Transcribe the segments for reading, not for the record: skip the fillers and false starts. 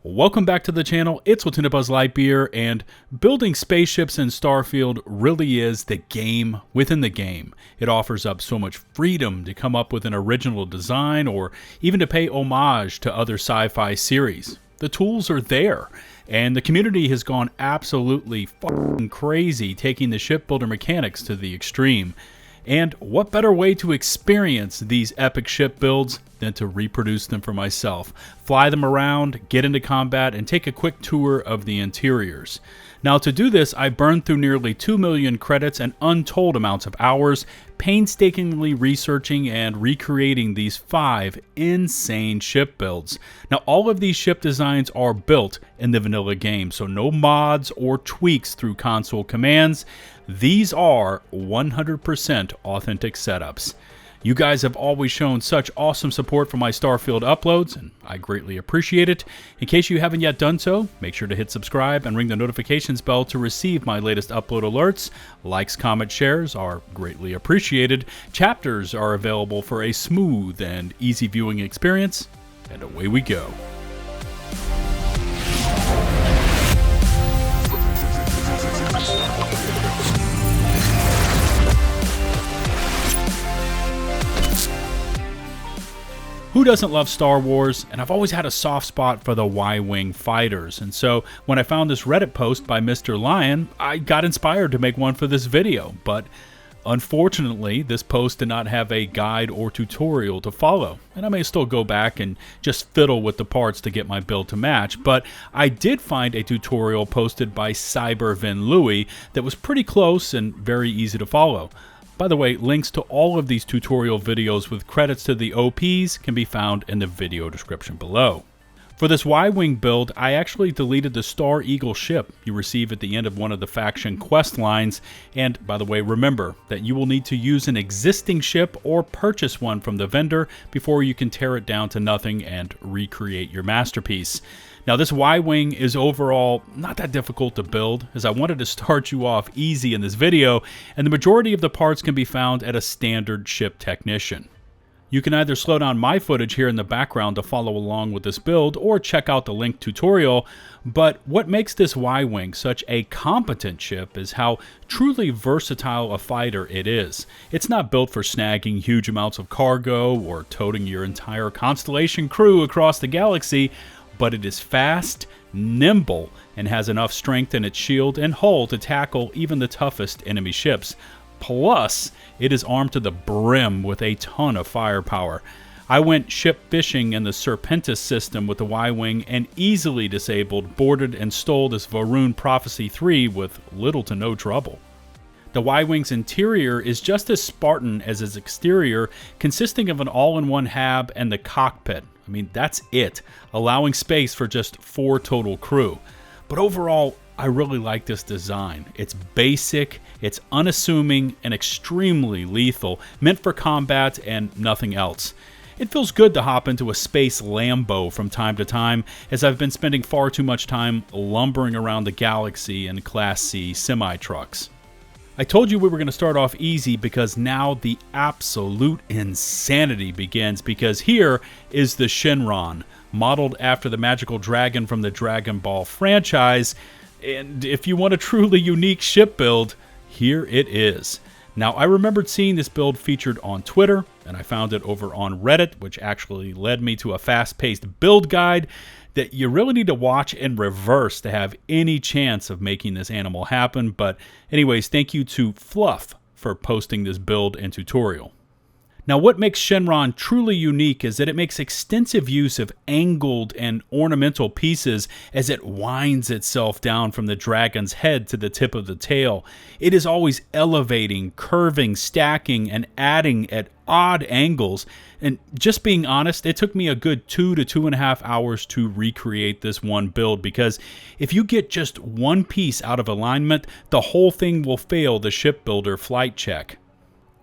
Welcome back to the channel. It's LtBuzzLitebeer, and building spaceships in Starfield really is the game within the game. It offers up so much freedom to come up with an original design or even to pay homage to other sci-fi series. The tools are there, and the community has gone absolutely fucking crazy taking the shipbuilder mechanics to the extreme. And what better way to experience these epic ship builds than to reproduce them for myself, fly them around, get into combat, and take a quick tour of the interiors. Now to do this, I burned through nearly 2 million credits and untold amounts of hours, painstakingly researching and recreating these 5 insane ship builds. Now all of these ship designs are built in the vanilla game, so no mods or tweaks through console commands. These are 100% authentic setups. You guys have always shown such awesome support for my Starfield uploads, and I greatly appreciate it. In case you haven't yet done so, make sure to hit subscribe and ring the notifications bell to receive my latest upload alerts. Likes, comments, shares are greatly appreciated. Chapters are available for a smooth and easy viewing experience, and away we go. Who doesn't love Star Wars? And I've always had a soft spot for the Y-Wing fighters. And so when I found this Reddit post by Mr. Lion, I got inspired to make one for this video. But unfortunately, this post did not have a guide or tutorial to follow. And I may still go back and just fiddle with the parts to get my build to match. But I did find a tutorial posted by CyberVin Louie that was pretty close and very easy to follow. By the way, links to all of these tutorial videos with credits to the OPs can be found in the video description below. For this Y-Wing build, I actually deleted the Star Eagle ship you receive at the end of one of the faction quest lines. And by the way, remember that you will need to use an existing ship or purchase one from the vendor before you can tear it down to nothing and recreate your masterpiece. Now this Y-Wing is overall not that difficult to build, as I wanted to start you off easy in this video, and the majority of the parts can be found at a standard ship technician. You can either slow down my footage here in the background to follow along with this build, or check out the linked tutorial, but what makes this Y-Wing such a competent ship is how truly versatile a fighter it is. It's not built for snagging huge amounts of cargo or toting your entire Constellation crew across the galaxy, but it is fast, nimble, and has enough strength in its shield and hull to tackle even the toughest enemy ships. Plus, it is armed to the brim with a ton of firepower. I went ship fishing in the Serpentis system with the Y-Wing and easily disabled, boarded, and stole this Varun Prophecy 3 with little to no trouble. The Y-Wing's interior is just as Spartan as its exterior, consisting of an all-in-one hab and the cockpit. I mean, that's it, allowing space for just 4 total crew. But overall, I really like this design. It's basic, it's unassuming, and extremely lethal, meant for combat and nothing else. It feels good to hop into a space Lambo from time to time, as I've been spending far too much time lumbering around the galaxy in Class C semi-trucks. I told you we were going to start off easy because now the absolute insanity begins, because here is the Shenron, modeled after the magical dragon from the Dragon Ball franchise, and if you want a truly unique ship build, here it is. Now I remembered seeing this build featured on Twitter, and I found it over on Reddit, which actually led me to a fast-paced build guide that you really need to watch in reverse to have any chance of making this animal happen. But anyways, thank you to Fluff for posting this build and tutorial. Now what makes Shenron truly unique is that it makes extensive use of angled and ornamental pieces as it winds itself down from the dragon's head to the tip of the tail. It is always elevating, curving, stacking, and adding at odd angles. And just being honest, it took me a good 2 to 2.5 hours to recreate this one build, because if you get just one piece out of alignment, the whole thing will fail the shipbuilder flight check.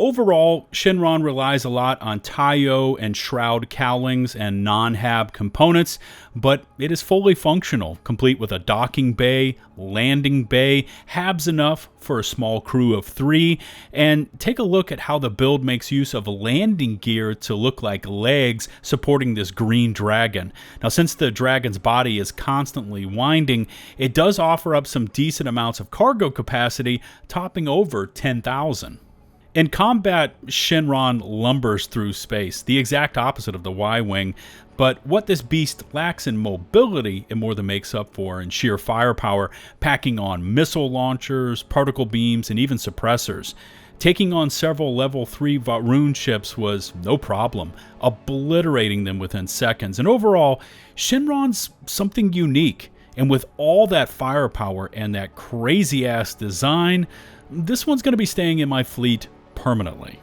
Overall, Shenron relies a lot on tayo and shroud cowlings and non-hab components, but it is fully functional, complete with a docking bay, landing bay, habs enough for a small crew of 3, and take a look at how the build makes use of landing gear to look like legs supporting this green dragon. Now, since the dragon's body is constantly winding, it does offer up some decent amounts of cargo capacity, topping over 10,000. In combat, Shenron lumbers through space, the exact opposite of the Y-Wing, but what this beast lacks in mobility, it more than makes up for in sheer firepower, packing on missile launchers, particle beams, and even suppressors. Taking on several level 3 Varun ships was no problem, obliterating them within seconds, and overall, Shenron's something unique, and with all that firepower and that crazy-ass design, this one's going to be staying in my fleet permanently.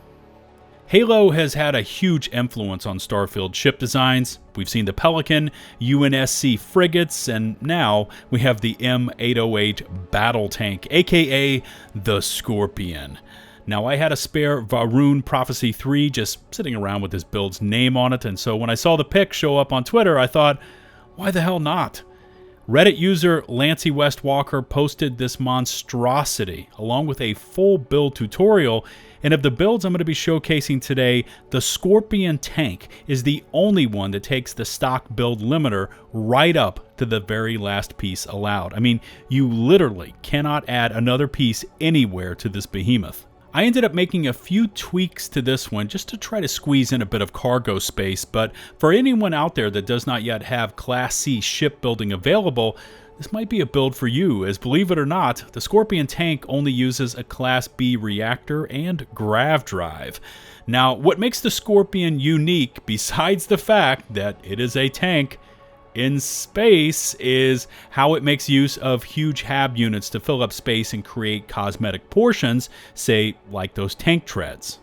Halo has had a huge influence on Starfield ship designs. We've seen the Pelican, UNSC frigates, and now we have the M808 battle tank, aka the Scorpion. Now, I had a spare Varun Prophecy 3 just sitting around with this build's name on it, and so when I saw the pic show up on Twitter, I thought, why the hell not? Reddit user Lancey West Walker posted this monstrosity along with a full build tutorial, and of the builds I'm going to be showcasing today, the Scorpion tank is the only one that takes the stock build limiter right up to the very last piece allowed. I mean, you literally cannot add another piece anywhere to this behemoth. I ended up making a few tweaks to this one just to try to squeeze in a bit of cargo space, but for anyone out there that does not yet have Class C shipbuilding available, this might be a build for you, as believe it or not, the Scorpion tank only uses a Class B reactor and grav drive. Now, what makes the Scorpion unique, besides the fact that it is a tank in space, is how it makes use of huge hab units to fill up space and create cosmetic portions, say like those tank treads.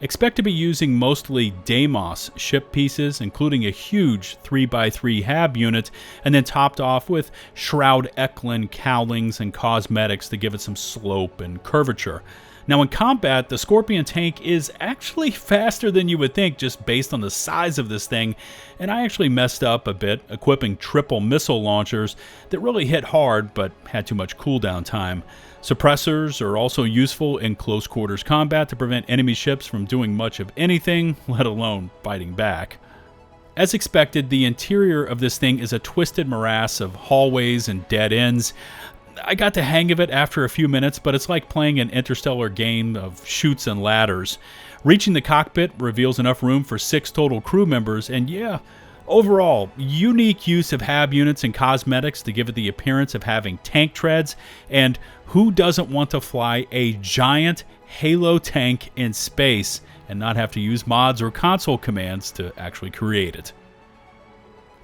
Expect to be using mostly Deimos ship pieces, including a huge 3x3 hab unit, and then topped off with Shroud Eklund cowlings and cosmetics to give it some slope and curvature. Now, in combat, the Scorpion tank is actually faster than you would think just based on the size of this thing, and I actually messed up a bit equipping triple missile launchers that really hit hard but had too much cooldown time. Suppressors are also useful in close quarters combat to prevent enemy ships from doing much of anything, let alone fighting back. As expected, the interior of this thing is a twisted morass of hallways and dead ends. I got the hang of it after a few minutes, but it's like playing an interstellar game of chutes and ladders. Reaching the cockpit reveals enough room for 6 total crew members, and yeah, overall, unique use of hab units and cosmetics to give it the appearance of having tank treads, and who doesn't want to fly a giant Halo tank in space and not have to use mods or console commands to actually create it?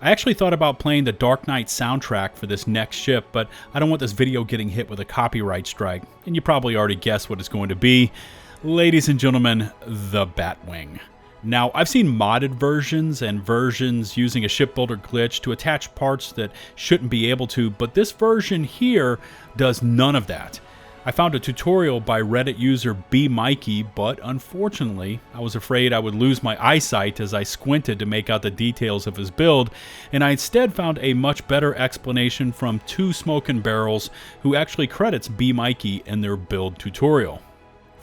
I actually thought about playing the Dark Knight soundtrack for this next ship, but I don't want this video getting hit with a copyright strike, and you probably already guessed what it's going to be. Ladies and gentlemen, the Batwing. Now, I've seen modded versions and versions using a shipbuilder glitch to attach parts that shouldn't be able to, but this version here does none of that. I found a tutorial by Reddit user BMikey, but unfortunately, I was afraid I would lose my eyesight as I squinted to make out the details of his build, and I instead found a much better explanation from Two Smokin' Barrels, who actually credits BMikey in their build tutorial.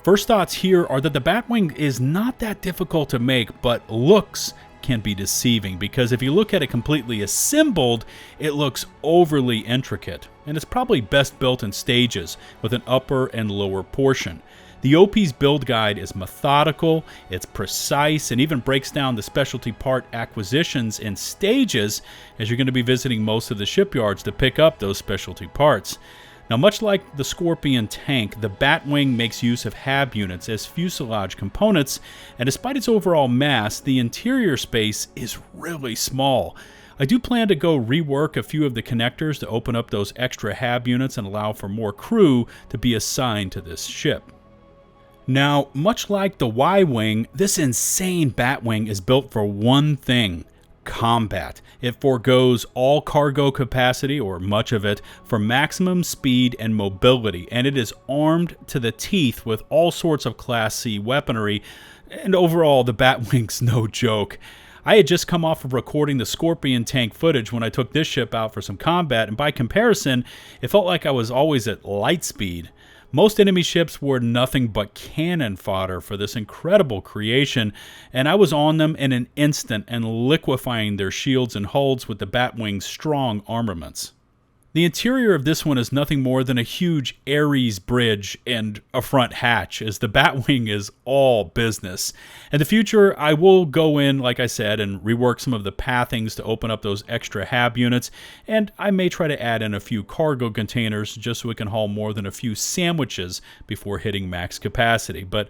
First thoughts here are that the Batwing is not that difficult to make, but looks can be deceiving, because if you look at it completely assembled, it looks overly intricate, and it's probably best built in stages with an upper and lower portion. The OP's build guide is methodical, it's precise, and even breaks down the specialty part acquisitions in stages, as you're going to be visiting most of the shipyards to pick up those specialty parts. Now, much like the Scorpion tank, the Batwing makes use of hab units as fuselage components, and despite its overall mass, the interior space is really small. I do plan to go rework a few of the connectors to open up those extra hab units and allow for more crew to be assigned to this ship. Now, much like the Y-Wing, this insane Batwing is built for one thing: Combat. It forgoes all cargo capacity, or much of it, for maximum speed and mobility, and it is armed to the teeth with all sorts of Class C weaponry, and overall, the Batwing's no joke. I had just come off of recording the Scorpion tank footage when I took this ship out for some combat, and by comparison, it felt like I was always at light speed. Most enemy ships were nothing but cannon fodder for this incredible creation, and I was on them in an instant and liquefying their shields and hulls with the Batwing's strong armaments. The interior of this one is nothing more than a huge Ares bridge and a front hatch, as the Batwing is all business. In the future, I will go in, like I said, and rework some of the pathings to open up those extra hab units, and I may try to add in a few cargo containers just so we can haul more than a few sandwiches before hitting max capacity. But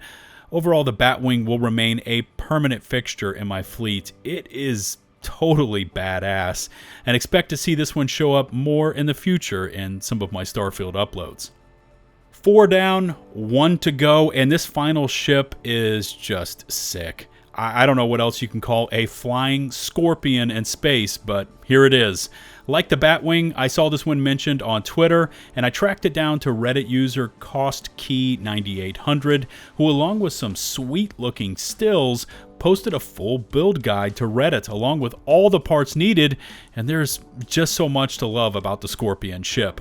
overall, the Batwing will remain a permanent fixture in my fleet. It is totally badass, and expect to see this one show up more in the future in some of my Starfield uploads. 4 down, 1 to go, and this final ship is just sick. I don't know what else you can call a flying scorpion in space, but here it is. Like the Batwing, I saw this one mentioned on Twitter, and I tracked it down to Reddit user CostKey9800, who, along with some sweet-looking stills, posted a full build guide to Reddit along with all the parts needed, and there's just so much to love about the Scorpion ship.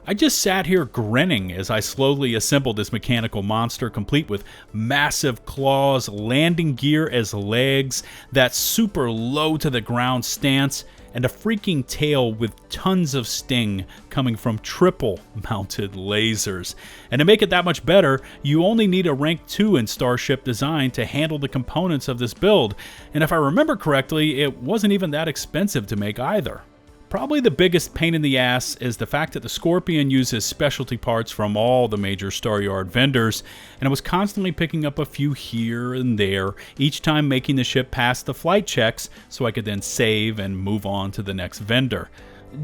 I just sat here grinning as I slowly assembled this mechanical monster, complete with massive claws, landing gear as legs, that super low to the ground stance, and a freaking tail with tons of sting coming from triple mounted lasers. And to make it that much better, you only need a rank 2 in Starship Design to handle the components of this build, and if I remember correctly, it wasn't even that expensive to make either. Probably the biggest pain in the ass is the fact that the Scorpion uses specialty parts from all the major Star Yard vendors, and I was constantly picking up a few here and there, each time making the ship pass the flight checks so I could then save and move on to the next vendor.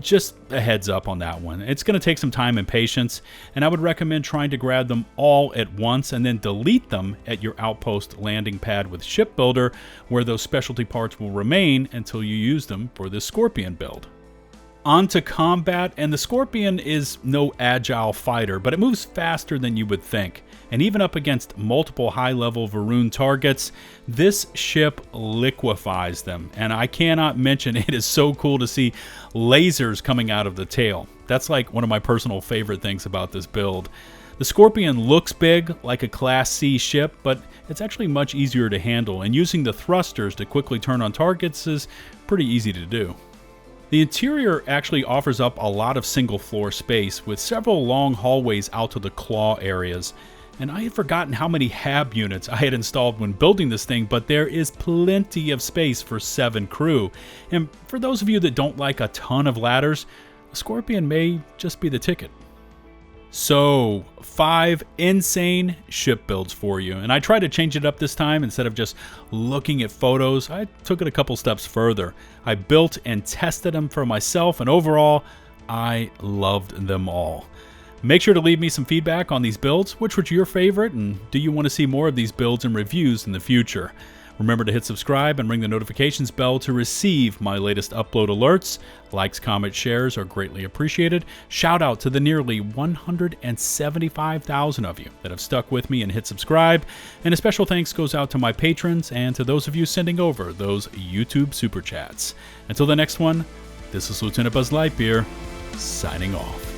Just a heads up on that one. It's going to take some time and patience, and I would recommend trying to grab them all at once and then delete them at your outpost landing pad with Ship Builder, where those specialty parts will remain until you use them for this Scorpion build. On to combat, and the Scorpion is no agile fighter, but it moves faster than you would think. And even up against multiple high-level Varun targets, this ship liquefies them. And I cannot mention, it is so cool to see lasers coming out of the tail. That's like one of my personal favorite things about this build. The Scorpion looks big, like a Class C ship, but it's actually much easier to handle, and using the thrusters to quickly turn on targets is pretty easy to do. The interior actually offers up a lot of single floor space with several long hallways out to the claw areas. And I had forgotten how many hab units I had installed when building this thing, but there is plenty of space for 7 crew. And for those of you that don't like a ton of ladders, a Scorpion may just be the ticket. So, 5 insane ship builds for you, and I tried to change it up this time. Instead of just looking at photos, I took it a couple steps further. I built and tested them for myself, and overall, I loved them all. Make sure to leave me some feedback on these builds. Which was your favorite, and do you want to see more of these builds and reviews in the future? Remember to hit subscribe and ring the notifications bell to receive my latest upload alerts. Likes, comments, shares are greatly appreciated. Shout out to the nearly 175,000 of you that have stuck with me and hit subscribe. And a special thanks goes out to my patrons and to those of you sending over those YouTube super chats. Until the next one, this is LtBuzzLitebeer signing off.